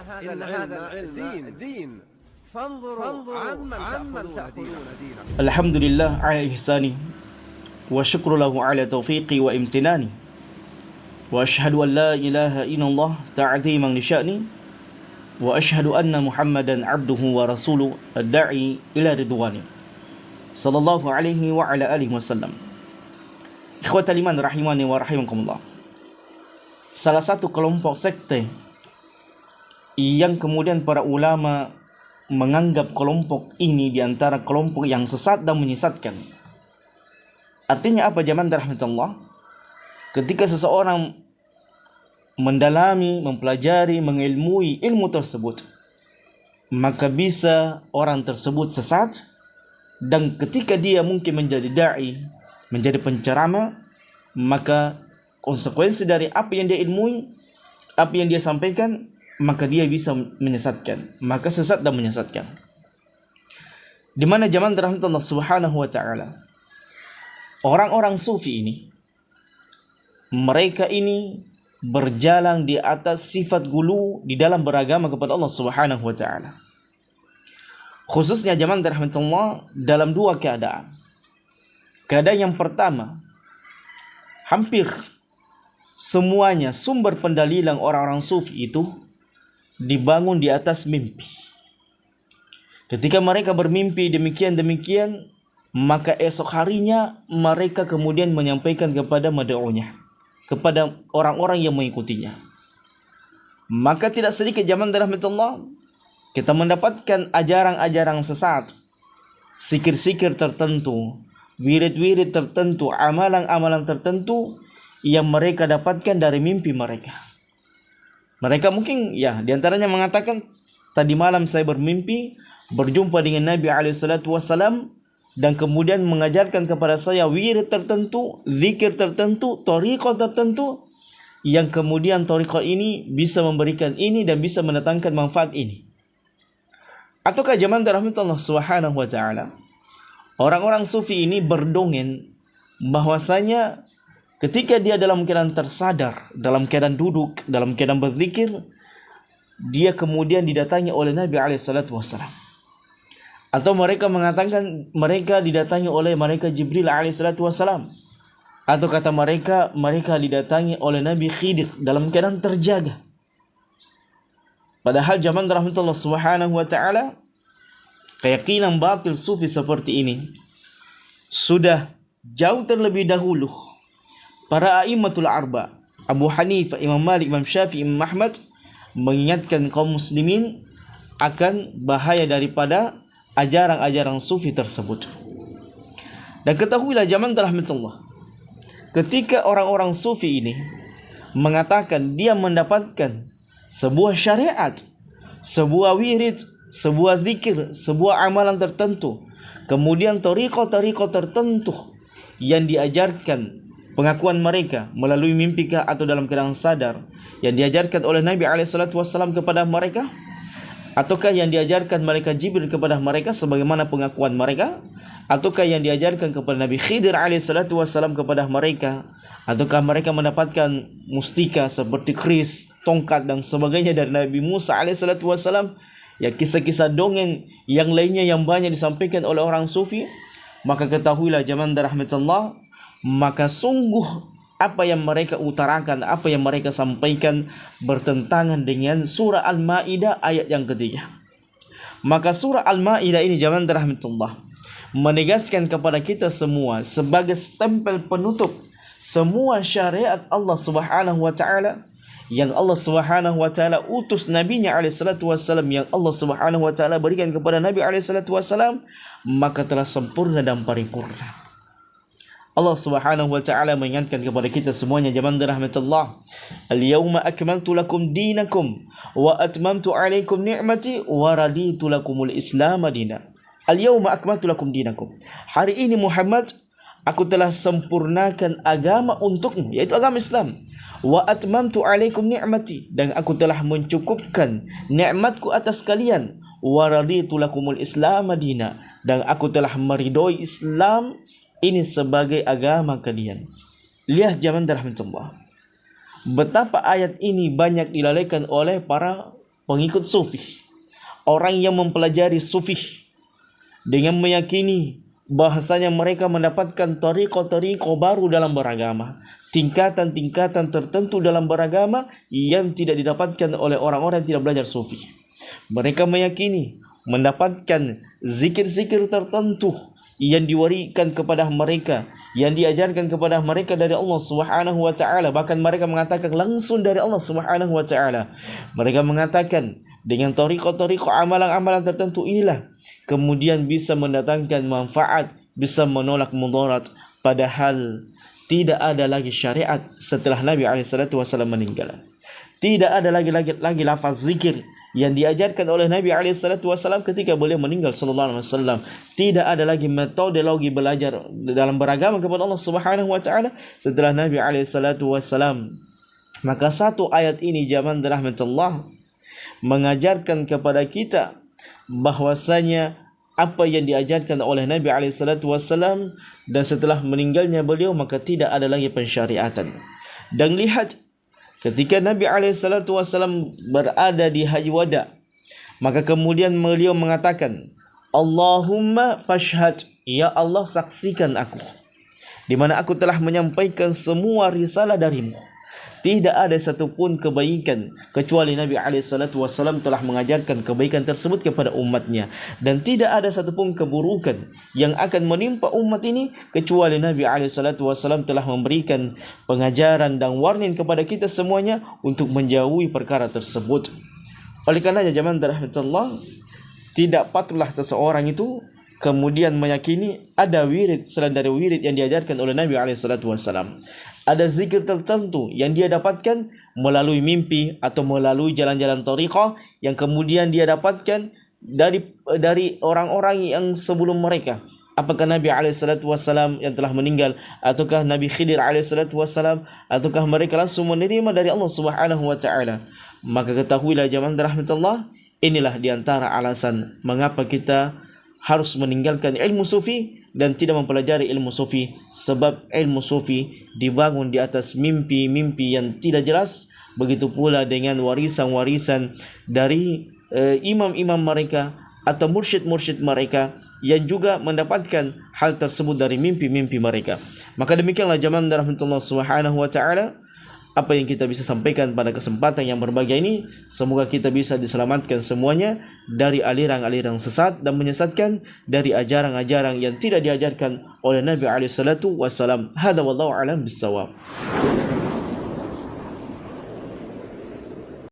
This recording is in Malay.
إن هذا العلم دين فانظروا عمن تأخذون دينكم. الحمد لله على إحسانه وشكر له على توفيقي وامتناني وأشهد أن لا إله إلا الله تعظيما لشأني وأشهد أن محمدا عبده ورسوله الداعي إلى رضوانه صلى الله عليه وعلى آله وسلم. Ikhwatal iman rahimani wa rahimakumullah. Salah satu kelompok sekte yang kemudian para ulama menganggap kelompok ini di antara kelompok yang sesat dan menyesatkan. Artinya apa jamaah rahmatullah? Ketika seseorang mendalami, mempelajari, mengilmui ilmu tersebut, maka bisa orang tersebut sesat, dan ketika dia mungkin menjadi da'i, menjadi penceramah, maka konsekuensi dari apa yang dia ilmui, apa yang dia sampaikan, maka dia bisa menyesatkan, maka sesat dan menyesatkan. Di mana zaman rahmatullah subhanahu wa ta'ala, orang-orang sufi ini, mereka ini berjalan di atas sifat gulu di dalam beragama kepada Allah subhanahu wa ta'ala. Khususnya zaman rahmatullah dalam dua keadaan. Keadaan yang pertama, hampir semuanya sumber pendalilan orang-orang sufi itu dibangun di atas mimpi. Ketika mereka bermimpi demikian-demikian, maka esok harinya mereka kemudian menyampaikan kepada mad'unya, kepada orang-orang yang mengikutinya. Maka tidak sedikit zaman rahmatullah kita mendapatkan ajaran-ajaran sesat, sikir-sikir tertentu, wirid-wirid tertentu, amalan-amalan tertentu yang mereka dapatkan dari mimpi mereka. Mereka mungkin diantaranya mengatakan, tadi malam saya bermimpi berjumpa dengan Nabi SAW dan kemudian mengajarkan kepada saya wirid tertentu, zikir tertentu, thariqah tertentu, yang kemudian thariqah ini bisa memberikan ini dan bisa mendatangkan manfaat ini. Ataukah zaman rahmatullah subhanahu wa ta'ala, orang-orang sufi ini berdongeng bahwasanya ketika dia dalam keadaan tersadar, dalam keadaan duduk, dalam keadaan berzikir, dia kemudian didatangi oleh Nabi SAW. Atau mereka mengatakan mereka didatangi oleh malaikat Jibril alaihissalam. Atau kata mereka didatangi oleh Nabi Khidir dalam keadaan terjaga. Padahal zaman rahmatullah subhanahu wa ta'ala, keyakinan batil sufi seperti ini sudah jauh terlebih dahulu para a'immatul arba, Abu Hanifah, Imam Malik, Imam Syafi'i, Imam Ahmad, mengingatkan kaum muslimin akan bahaya daripada ajaran-ajaran sufi tersebut. Dan ketahuilah zaman rahmatullah, ketika orang-orang sufi ini mengatakan dia mendapatkan sebuah syariat, sebuah wirid, sebuah zikir, sebuah amalan tertentu, kemudian thariqah tertentu yang diajarkan pengakuan mereka melalui mimpikah atau dalam keadaan sadar, yang diajarkan oleh Nabi SAW kepada mereka, ataukah yang diajarkan malaikat Jibril kepada mereka sebagaimana pengakuan mereka, ataukah yang diajarkan kepada Nabi Khidir SAW kepada mereka, ataukah mereka mendapatkan mustika seperti keris, tongkat dan sebagainya dari Nabi Musa SAW, ya kisah-kisah dongeng yang lainnya yang banyak disampaikan oleh orang sufi. Maka ketahuilah zaman rahmatullah, maka sungguh apa yang mereka utarakan, apa yang mereka sampaikan bertentangan dengan surah Al-Maidah ayat yang ketiga. Maka surah Al-Maidah ini zaman rahmatullah menegaskan kepada kita semua sebagai stempel penutup semua syariat Allah Subhanahu wa taala yang Allah Subhanahu wa taala utus nabinya alaihi salatu wasallam, yang Allah Subhanahu wa taala berikan kepada Nabi alaihi salatu wasallam, maka telah sempurna dan paripurna. Allah Subhanahu wa taala mengingatkan kepada kita semuanya jamaah rahmatullah, al-yauma akmaltu lakum dinakum wa atmamtu alaikum ni'mati wa raditu lakumul islam dinan. Al-yauma akmaltu lakum dinakum, hari ini Muhammad, aku telah sempurnakan agama untukmu, yaitu agama Islam. Wa atmamtu alaikum ni'mati, dan aku telah mencukupkan nikmatku atas kalian. Wa raditu lakumul islam dinan, dan aku telah meridhoi Islam ini sebagai agama kalian. Lihat zaman rahmatullah, betapa ayat ini banyak dilalaikan oleh para pengikut sufi, orang yang mempelajari sufi dengan meyakini bahasanya mereka mendapatkan tariqah-tariqah baru dalam beragama, tingkatan-tingkatan tertentu dalam beragama yang tidak didapatkan oleh orang-orang yang tidak belajar sufi. Mereka meyakini mendapatkan zikir-zikir tertentu yang diwariskan kepada mereka, yang diajarkan kepada mereka dari Allah Subhanahu wa taala. Bahkan mereka mengatakan langsung dari Allah Subhanahu wa taala. Mereka mengatakan dengan tariqah-tariqah amalan-amalan tertentu inilah kemudian bisa mendatangkan manfaat, bisa menolak mudarat, padahal tidak ada lagi syariat setelah Nabi SAW meninggal. Tidak ada lagi lafaz zikir yang diajarkan oleh Nabi SAW ketika beliau meninggal sallallahu alaihi wasallam. Tidak ada lagi metodologi belajar dalam beragama kepada Allah Subhanahu wa taala setelah Nabi SAW. Maka satu ayat ini jamaah rahmatullah mengajarkan kepada kita bahwasanya apa yang diajarkan oleh Nabi SAW dan setelah meninggalnya beliau maka tidak ada lagi pensyariatan. Dan lihat ketika Nabi SAW berada di Haji Wada, maka kemudian beliau mengatakan, Allahumma fashhad, ya Allah saksikan aku, di mana aku telah menyampaikan semua risalah darimu. Tidak ada satupun kebaikan kecuali Nabi SAW telah mengajarkan kebaikan tersebut kepada umatnya. Dan tidak ada satupun keburukan yang akan menimpa umat ini kecuali Nabi SAW telah memberikan pengajaran dan warning kepada kita semuanya untuk menjauhi perkara tersebut. Oleh karenanya jamaah rahmatullah, tidak patutlah seseorang itu kemudian meyakini ada wirid selain dari wirid yang diajarkan oleh Nabi SAW. Ada zikir tertentu yang dia dapatkan melalui mimpi atau melalui jalan-jalan tariqah yang kemudian dia dapatkan dari orang-orang yang sebelum mereka. Apakah Nabi SAW yang telah meninggal, ataukah Nabi Khidir SAW, ataukah mereka langsung menerima dari Allah Subhanahu wa taala. Maka ketahuilah jamaah rahmatullah, inilah diantara alasan mengapa kita harus meninggalkan ilmu sufi dan tidak mempelajari ilmu sufi, sebab ilmu sufi dibangun di atas mimpi-mimpi yang tidak jelas. Begitu pula dengan warisan-warisan dari imam-imam mereka atau mursyid-mursyid mereka yang juga mendapatkan hal tersebut dari mimpi-mimpi mereka. Maka demikianlah jamaah rahmatullah subhanahu wa ta'ala apa yang kita bisa sampaikan pada kesempatan yang berbahagia ini. Semoga kita bisa diselamatkan semuanya dari aliran-aliran sesat dan menyesatkan dari ajaran-ajaran yang tidak diajarkan oleh Nabi alaihi salatu wasallam. Hada wallahu alam bissawab.